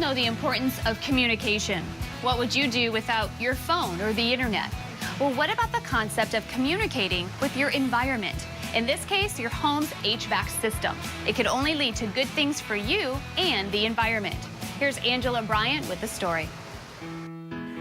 know the importance of communication. What would you do without your phone or the internet? Well, what about the concept of communicating with your environment? In this case, your home's HVAC system. It could only lead to good things for you and the environment. Here's Angela Bryant with the story.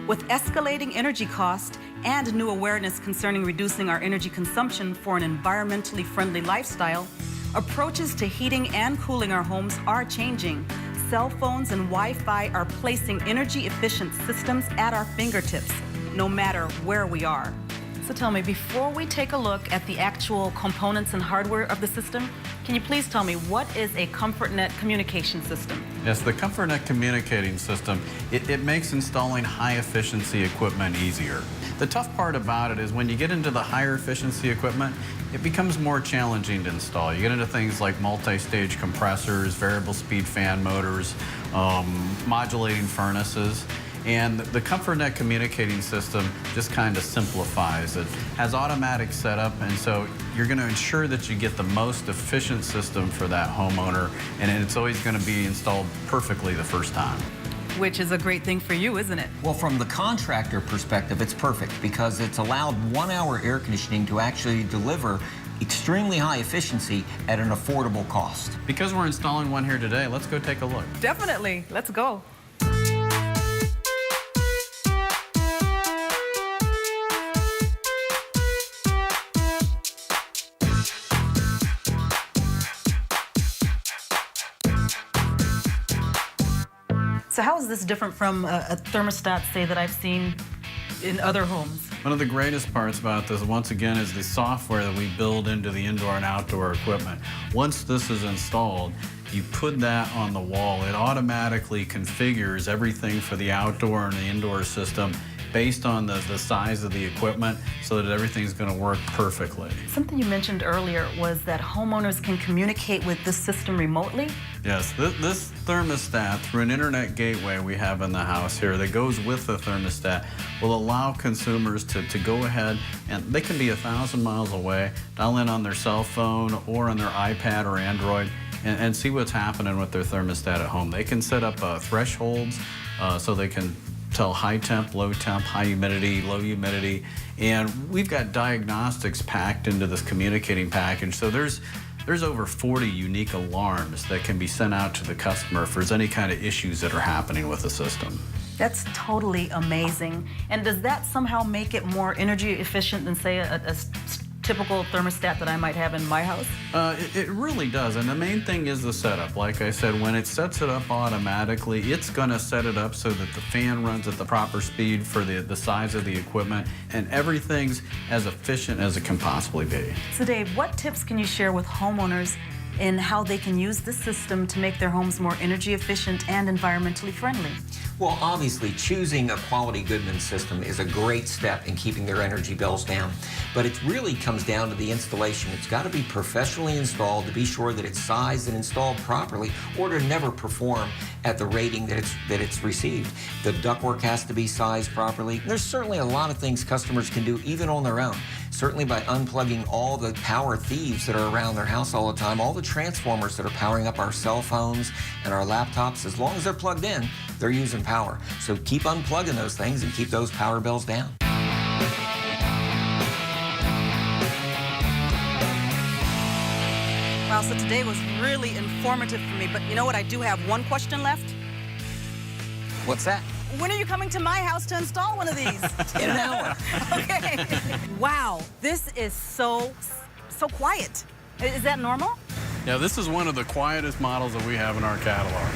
With escalating energy costs and new awareness concerning reducing our energy consumption for an environmentally friendly lifestyle, approaches to heating and cooling our homes are changing. Cell phones and Wi-Fi are placing energy-efficient systems at our fingertips, no matter where we are. So tell me, before we take a look at the actual components and hardware of the system, can you please tell me, what is a ComfortNet communication system? Yes, the ComfortNet communicating system, it makes installing high-efficiency equipment easier. The tough part about it is when you get into the higher efficiency equipment, it becomes more challenging to install. You get into things like multi-stage compressors, variable speed fan motors, modulating furnaces. And the ComfortNet communicating system just kind of simplifies it. Has automatic setup, and so you're going to ensure that you get the most efficient system for that homeowner, and it's always going to be installed perfectly the first time. Which is a great thing for you, isn't it? Well, from the contractor perspective, it's perfect because it's allowed 1 hour air conditioning to actually deliver extremely high efficiency at an affordable cost. Because we're installing one here today, let's go take a look. Definitely. Let's go. So how is this different from a thermostat, say, that I've seen in other homes? One of the greatest parts about this, once again, is the software that we build into the indoor and outdoor equipment. Once this is installed, you put that on the wall. It automatically configures everything for the outdoor and the indoor system based on the size of the equipment so that everything's going to work perfectly. Something you mentioned earlier was that homeowners can communicate with this system remotely? Yes, this thermostat, through an internet gateway we have in the house here that goes with the thermostat, will allow consumers to go ahead, and they can be 1,000 miles away, dial in on their cell phone or on their iPad or Android, and see what's happening with their thermostat at home. They can set up thresholds so they can tell high temp, low temp, high humidity, low humidity, and we've got diagnostics packed into this communicating package. So there's over 40 unique alarms that can be sent out to the customer if there's any kind of issues that are happening with the system. That's totally amazing. And does that somehow make it more energy efficient than, say, a typical thermostat that I might have in my house? It really does, and the main thing is the setup. Like I said, when it sets it up automatically, it's going to set it up so that the fan runs at the proper speed for the size of the equipment, and everything's as efficient as it can possibly be. So Dave, what tips can you share with homeowners in how they can use this system to make their homes more energy efficient and environmentally friendly? Well, obviously, choosing a quality Goodman system is a great step in keeping their energy bills down. But it really comes down to the installation. It's got to be professionally installed to be sure that it's sized and installed properly, or to never perform at the rating that it's received. The ductwork has to be sized properly. There's certainly a lot of things customers can do even on their own. Certainly by unplugging all the power thieves that are around their house all the time, all the transformers that are powering up our cell phones and our laptops, as long as they're plugged in, they're using power. So keep unplugging those things and keep those power bills down. Wow, so today was really informative for me, but you know what? I do have one question left. What's that? When are you coming to my house to install one of these? In an hour. Okay. Wow, this is so quiet. Is that normal? Yeah, this is one of the quietest models that we have in our catalog.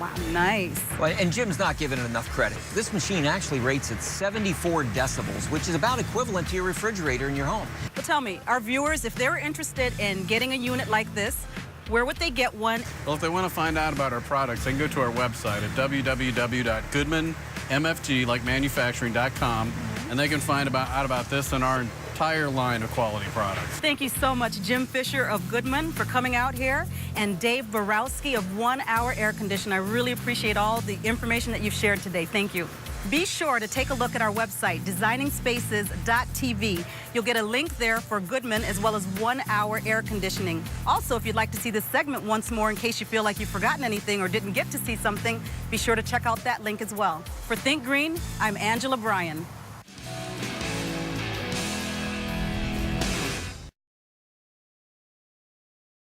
Wow, nice. Well, and Jim's not giving it enough credit. This machine actually rates at 74 decibels, which is about equivalent to your refrigerator in your home. But tell me, our viewers, if they're interested in getting a unit like this, where would they get one? Well, if they want to find out about our products, they can go to our website at www.goodmanmfg, like manufacturing.com, and they can find out about this and our entire line of quality products. Thank you so much, Jim Fisher of Goodman, for coming out here, and Dave Borowski of 1 Hour Air Condition. I really appreciate all the information that you've shared today. Thank you. Be sure to take a look at our website, designingspaces.tv. You'll get a link there for Goodman as well as 1 hour air conditioning. Also, if you'd like to see this segment once more in case you feel like you've forgotten anything or didn't get to see something, be sure to check out that link as well. For Think Green, I'm Angela Bryan.